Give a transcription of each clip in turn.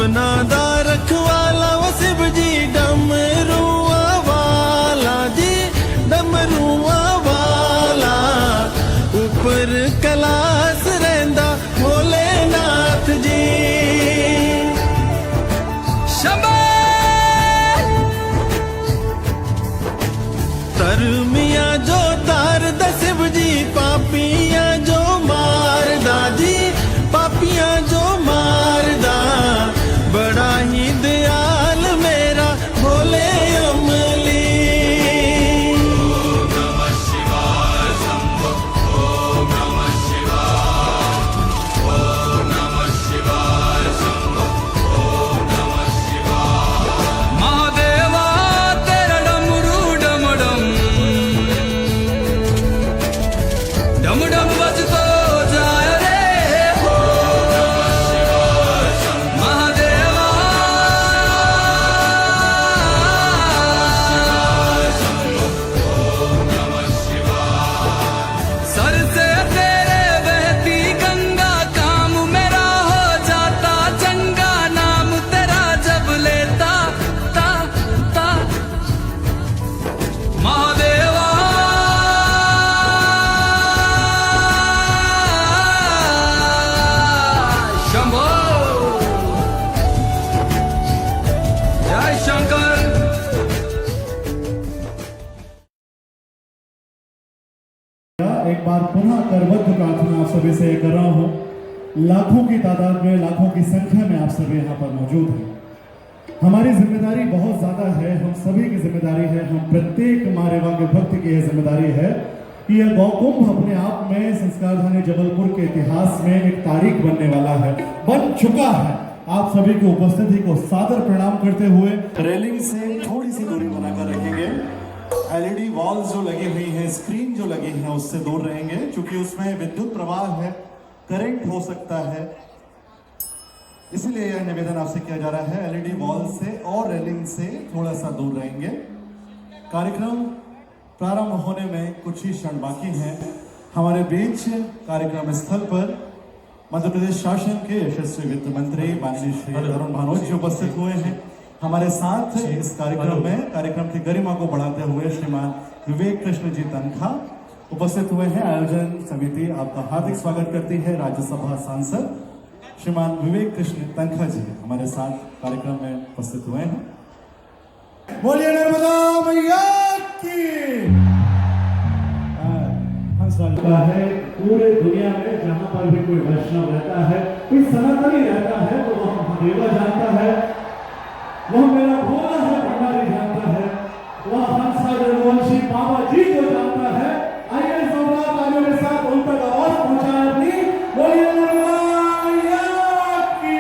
सपना दा रखवाला वो शिव जी डमरुआ वाला जी डमरुआ वाला ऊपर कैलाश रहिंदा भोलेनाथ जी तरमिया जो तार दा शिव जी पापियां जो मारदा जी पापियां जो मारदा बड़ा ही दयाल मेरा भोले अमली ओम नमः शिवाय शंभो ओम नमः शिवाय ओम नमः शिवाय शंभो ओम नमः शिवाय महादेवा तेरा डमरू डमडम डमडम बजतो जाए रे ओम नमः शिवाय महादेवा ओम नमः शिवाय सर से तेरे बहती गंगा काम मेरा हो जाता चंगा नाम तेरा जब लेता ता ता महादेवा शंभो जय शंकर एक बार पुनः करबद्ध प्रार्थना आप सभी से कर रहा हूँ। लाखों की तादाद में लाखों की संख्या में आप सभी यहाँ पर मौजूद हैं। हमारी जिम्मेदारी बहुत ज्यादा है, हम सभी की जिम्मेदारी है, हम प्रत्येक मारेवा के भक्त की यह जिम्मेदारी है कि यह गौकुंभ अपने आप में संस्कारधानी जबलपुर के इतिहास में एक तारीख बनने वाला है, बन चुका है। आप सभी की उपस्थिति को सादर प्रणाम करते हुए रेलिंग से थोड़ी सी दूरी बनाकर रखेंगे। एलईडी वॉल्स जो लगी हुई हैं, स्क्रीन जो लगी है उससे दूर रहेंगे, क्योंकि उसमें विद्युत प्रवाह है, करंट हो सकता है, इसीलिए यह निवेदन आपसे किया जा रहा है। एलईडी वॉल से और रेलिंग से थोड़ा सा दूर रहेंगे। कार्यक्रम प्रारंभ होने में कुछ ही क्षण बाकी हैं। हमारे बीच कार्यक्रम स्थल पर मध्य प्रदेश शासन के यशस्वी वित्त मंत्री माननीय श्री तरुण भानोट जी उपस्थित हुए हैं। हमारे साथ इस कार्यक्रम में कार्यक्रम की गरिमा को बढ़ाते हुए श्रीमान विवेक कृष्ण जी तनखा उपस्थित हुए हैं। आयोजन समिति आपका हार्दिक स्वागत करती है। राज्यसभा सांसद श्रीमान विवेक कृष्ण तनखा जी हमारे साथ कार्यक्रम में उपस्थित हुए हैं। बोलिए नर्मदा मैया की। हंसराज का है पूरे दुनिया में जहां पर भी कोई वैष्णव रहता है, कोई सनातनी रहता है, तो वह महादेवा जानता है, वह मेरा भोला है भंडारी जानता है, वह हंसराज रघुवंशी बाबा जी को जानता है। आइए सम्राट तालियों के साथ उन तक आवाज पहुंचाएं अपनी। बोलिए नर्मदा मैया की।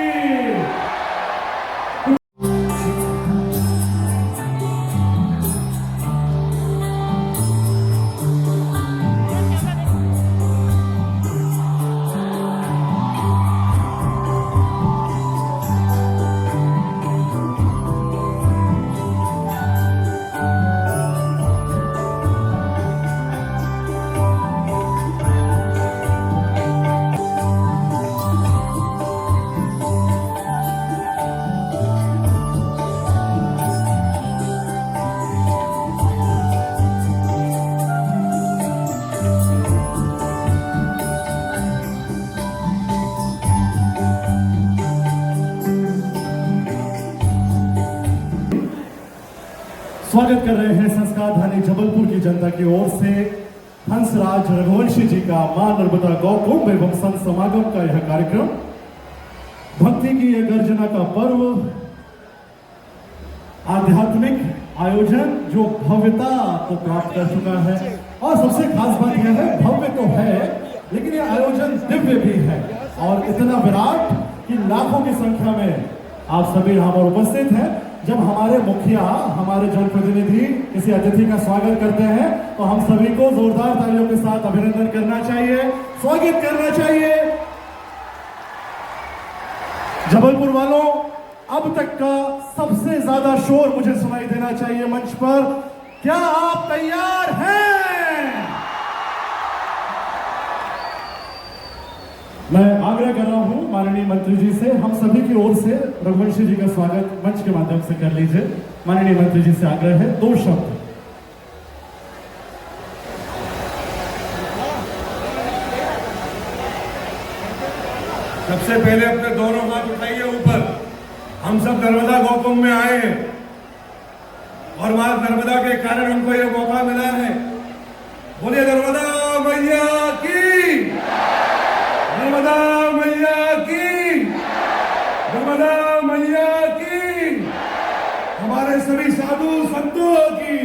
स्वागत कर रहे हैं संस्कारधानी जबलपुर की जनता की ओर से हंसराज रघुवंशी जी का मां नर्मदा गौकुंभ एवं संत समागम का यह कार्यक्रम, भक्ति की यह गर्जना का पर्व, आध्यात्मिक आयोजन जो भव्यता को प्राप्त कर चुका है। और सबसे खास बात यह है, भव्य तो है लेकिन यह आयोजन दिव्य भी है और इतना विराट कि लाखों की संख्या में आप सभी यहाँ पर उपस्थित हैं। जब हमारे मुखिया, हमारे जनप्रतिनिधि किसी अतिथि का स्वागत करते हैं तो हम सभी को जोरदार तालियों के साथ अभिनंदन करना चाहिए, स्वागत करना चाहिए। जबलपुर वालों, अब तक का सबसे ज्यादा शोर मुझे सुनाई देना चाहिए मंच पर। क्या आप तैयार हैं? मैं आग्रह कर रहा हूं माननीय मंत्री जी से हम सभी की ओर से रघुवंशी जी का स्वागत मंच के माध्यम से कर लीजिए। माननीय मंत्री जी से आग्रह है, 2 शब्द। सबसे पहले अपने दोनों हाथ उठाइए ऊपर। हम सब नर्मदा गौकुंभ में आए हैं और मां नर्मदा के कारण हमको यह मौका मिला है। बोलिए नर्मदा मैया की, नर्मदा मैया की, नर्मदा मैया की, हमारे सभी साधु संतों की।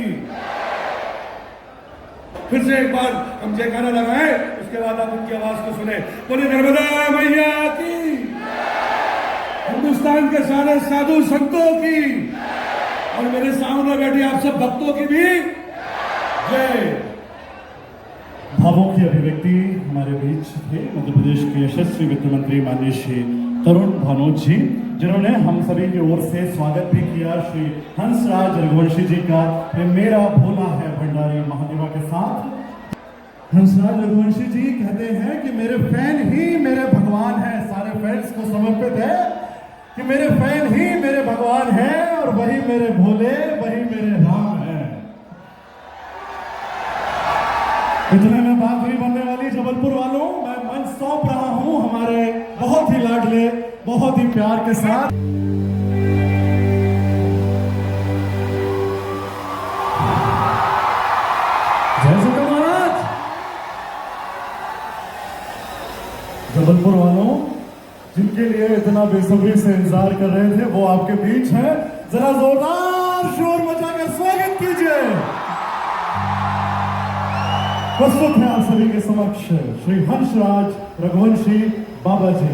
फिर से एक बार हम जयकारा लगाएं, उसके बाद आप उनकी आवाज को सुने। बोलिए नर्मदा मैया की, हिंदुस्तान के सारे साधु संतों की और मेरे सामने बैठे आप सब भक्तों की भी जय। भावों की अभिव्यक्ति हमारे बीच थे मध्य प्रदेश के यशस्वी वित्त मंत्री माननीय श्री तरुण भानोट जी, जिन्होंने हम सभी की ओर से स्वागत भी किया श्री हंसराज रघुवंशी जी का। ये मेरा भोला है भंडारी महादेवा के साथ। हंसराज रघुवंशी जी कहते हैं कि मेरे फैन ही मेरे भगवान हैं। सारे फैंस को समर्पित है कि मेरे फैन ही मेरे भगवान हैं और वही मेरे भोले, वही मेरे राम हैं। इतने में बात नहीं बनने वाली जबलपुर वालों, मैं मंच सौंप रहा हूं हमारे बहुत ही लाडले, बहुत ही प्यार के साथ जय श्री महाराज। जबलपुर वालों, जिनके लिए इतना बेसब्री से इंतजार कर रहे थे, वो आपके बीच है। जरा जोरदार शोर मचाकर स्वागत कीजिए। प्रस्तुत है आप सभी के समक्ष श्री हंसराज रघुवंशी बाबा जी।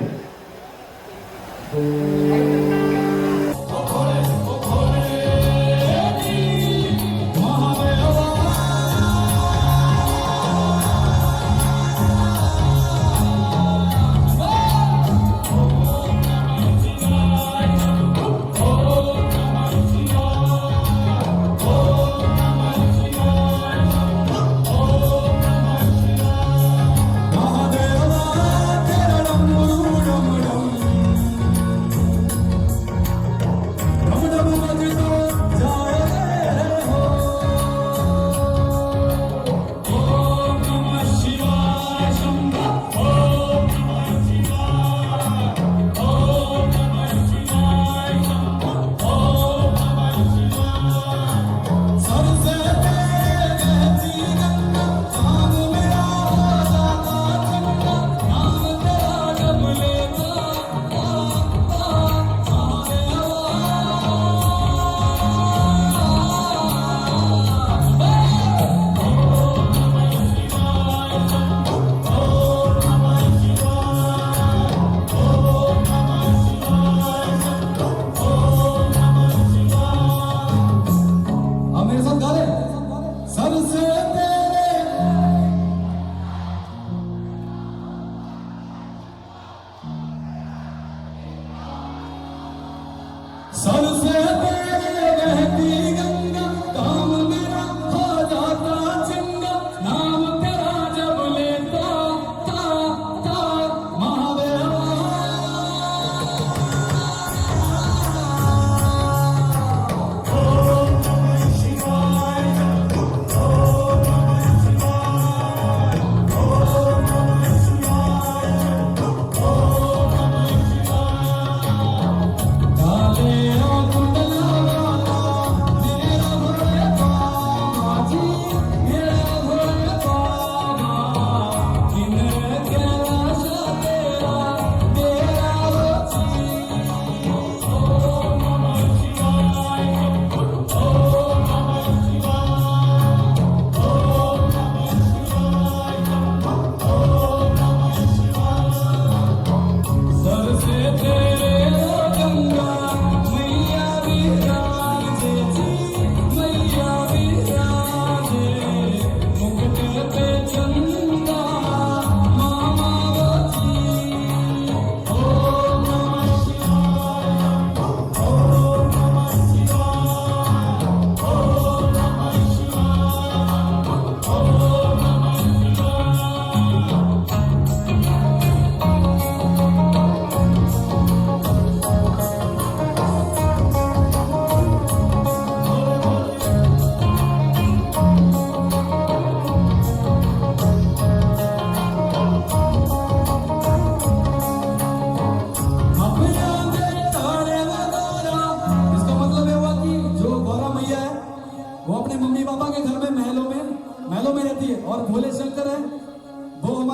Dale,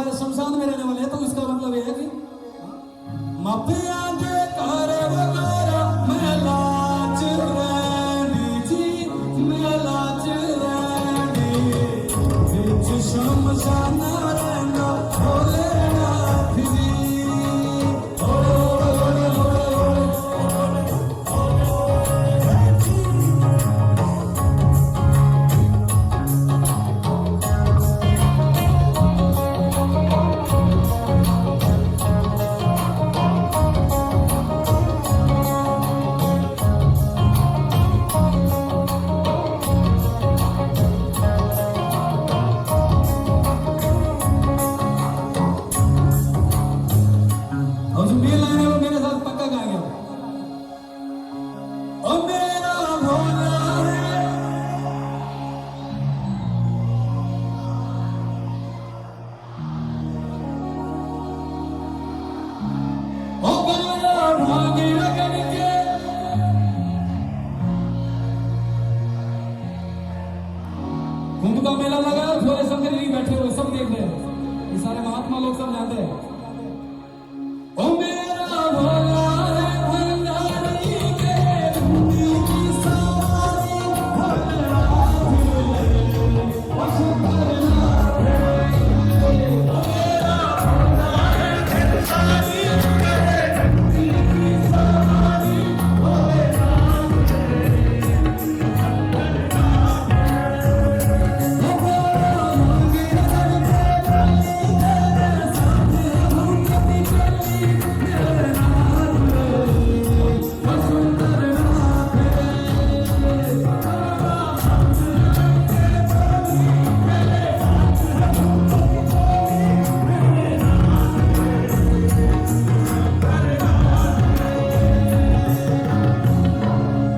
हमारे शमशान में रहने वाले हैं, तो इसका मतलब ये है कि माफिया के करे वगारा मैं लाच रैंडी जी, मैं लाच रैंडी बिच शमशान रहना भोलेनाथ जी। और जो मेल लाइन है वो मेरे साथ पक्का गाएंगे। ओ मेरा भोला है, ओ मेरा भागी लगन के, कुंभ का मेला लगा है, थोड़े शंकर जी बैठे हुए सब देख रहे हैं, ये सारे महात्मा लोग सब जानते हैं। ओ मेरा भोला है भंडारी के धूनी की सवारी, भोलेनाथ रे, वसुंधरनाथ रे। ओ मेरा भोला है भंडारी के धूनी की सवारी, भोलेनाथ रे, वसुंधरनाथ रे। ओ मेरा भागी लगन के गली तेरे सामने घूमती चली, मेरे नाथ रे, वसुंधरनाथ रे।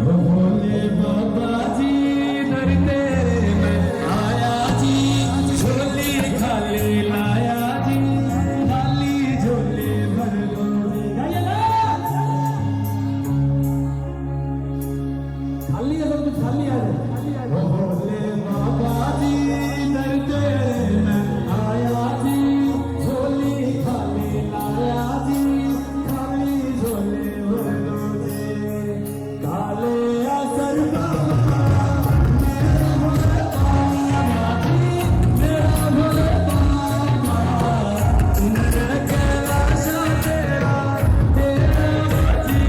भोले बाबा जी दर तेरे में आया जी, झोली खाली लाया जी, खाली झोली भर दो जी। खाली है, सब कुछ खाली आ रहा है। भोले बाबा जी दर तेरे में आया जी, झोली खाली लाया जी, खाली झोली भर दो जी। काले असर मेरा भोले बाबा, मेरा कैलाश तेरा तेरा जी।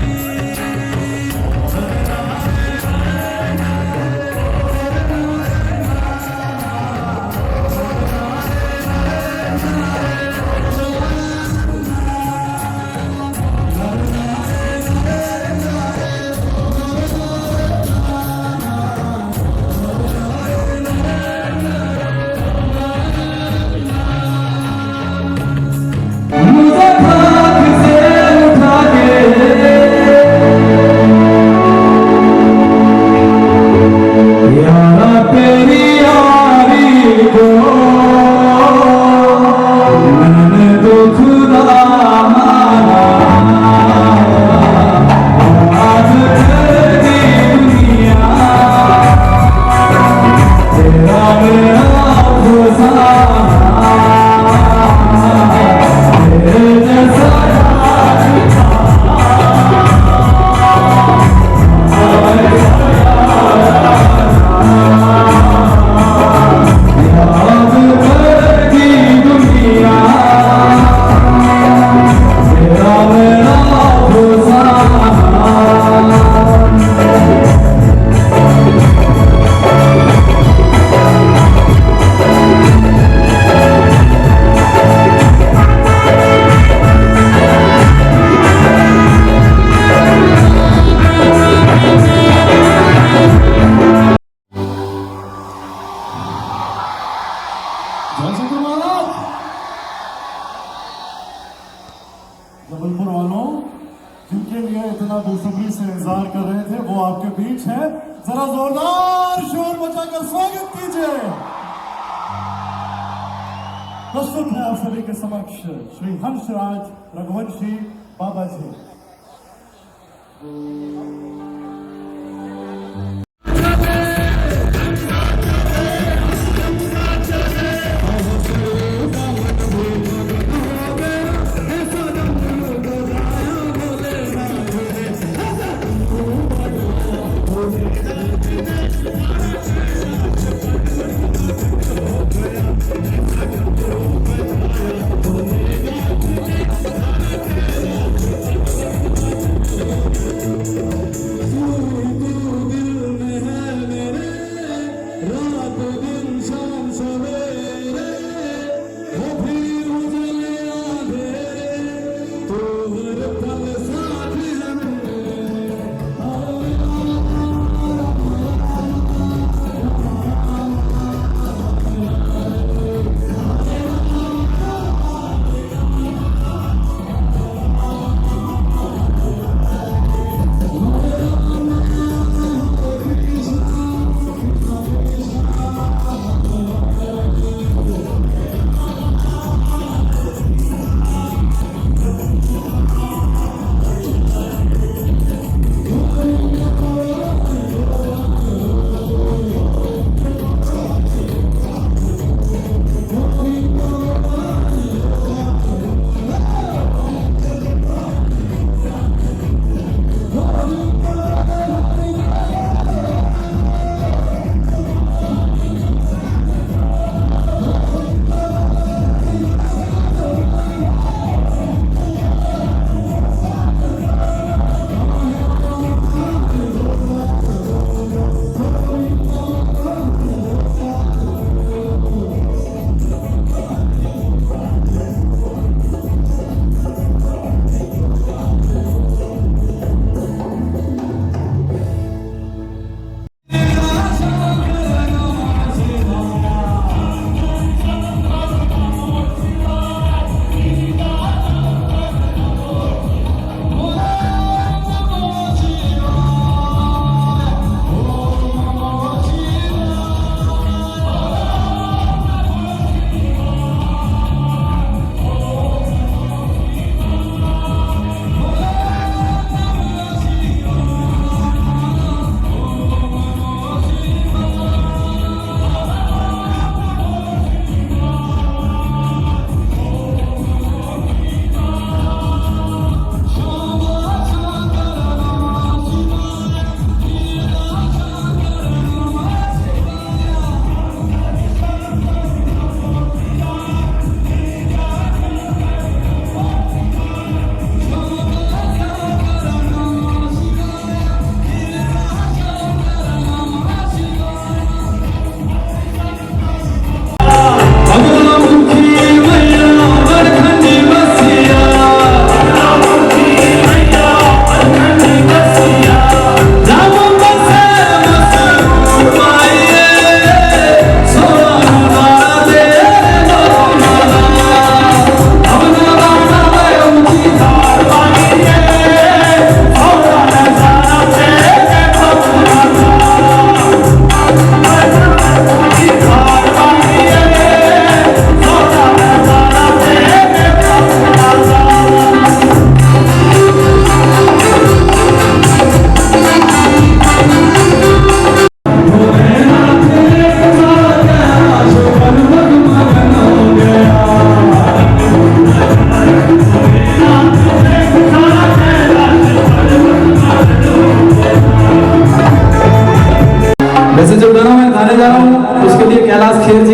मुझे खाक से उठा के यारा तेरी यारी को मैंने तो खुदा माना, आज तेरी दुनिया तेरा मेरा गुजारा, तेरे जैसा याद करेगी दुनिया, तेरा मेरा गुजारा। जयशंकर महाराज। जबलपुर वालों, जिनके लिए इतना बेसब्री से इंतजार कर रहे थे, वो आपके बीच है। जरा जोरदार शोर मचाकर स्वागत कीजिए। प्रस्तुत है आप सभी के समक्ष श्री हंसराज रघुवंशी बाबा जी।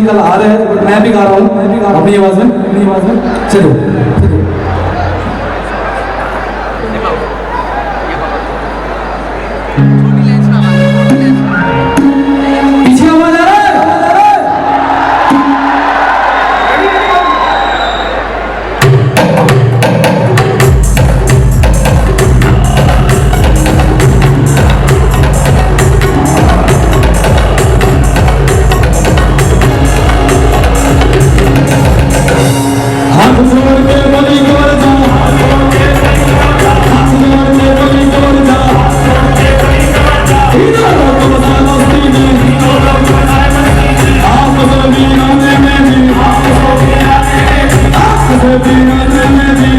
जी कल आ रहे हैं, बट मैं भी गा रहा हूँ अपनी आवाज में। चलो पीछे आवाज आ रहा है। हाथ जोड़ के बलि कर जा, हाथ जोड़ के बलि कर जा, इधर को बता मस्ती में, आप से भी आने में भी, आप से भी आने में भी,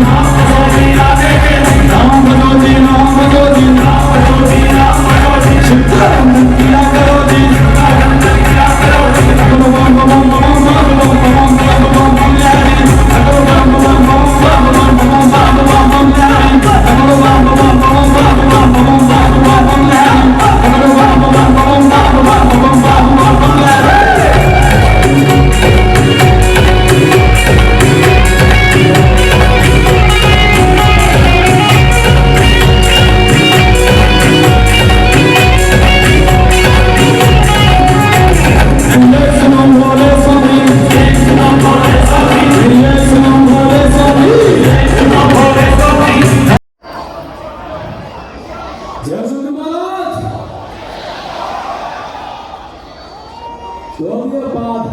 नाम बदो जी, नाम बदो जी, शिवराम किया करो जी,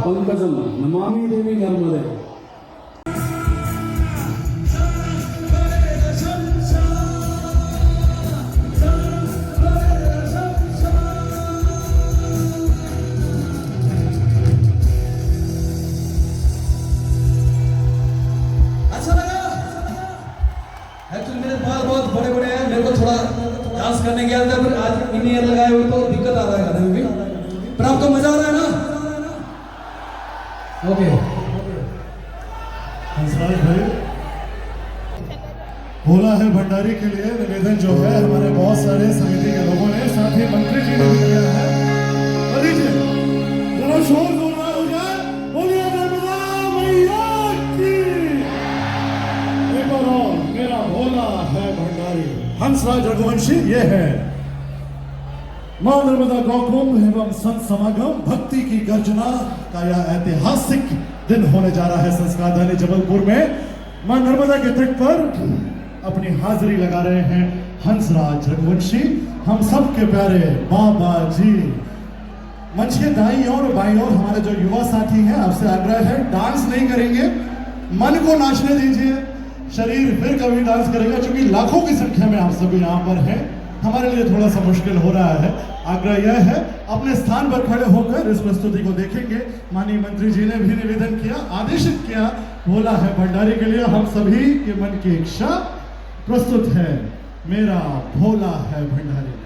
पंकजम नमामि देवी नर्मदे। अच्छा लगा? एक्चुअली मेरे बाल बहुत बड़े बड़े हैं, मेरे को थोड़ा डांस करने की आदत है, पर आज इन ईयर लगाए हुए तो दिक्कत आ रहा है गाने में भी, पर आपको मजा आ रहा है ना? ओके हंसराज भाई, भोला है भंडारी के लिए निवेदन जो है हमारे बहुत सारे समिति के लोगों ने, साथ ही मंत्री जी ने भी किया है। लीजिए जरा शोर जोरदार हो जाए, बोलिए नर्मदा मैया की। एक बार और, मेरा भोला है भंडारी। हंसराज रघुवंशी ये है। मां नर्मदा गौकुंभ एवं संत समागम भक्ति की गर्जना का यह ऐतिहासिक दिन होने जा रहा है संस्कारधानी जबलपुर में। मां नर्मदा के तट पर अपनी हाजिरी लगा रहे हैं हंसराज रघुवंशी, हम सब के प्यारे बाबा जी। मंच के दाईं और बाईं ओर हमारे जो युवा साथी हैं, आपसे आग्रह है डांस नहीं करेंगे, मन को नाचने दीजिए, शरीर फिर कभी डांस करेगा, क्योंकि लाखों की संख्या में आप सभी यहाँ पर हैं, हमारे लिए थोड़ा सा मुश्किल हो रहा है। आग्रह यह है अपने स्थान पर खड़े होकर इस प्रस्तुति को देखेंगे। माननीय मंत्री जी ने भी निवेदन किया, आदेशित किया, भोला है भंडारी के लिए हम सभी के मन की इच्छा प्रस्तुत है, मेरा भोला है भंडारी।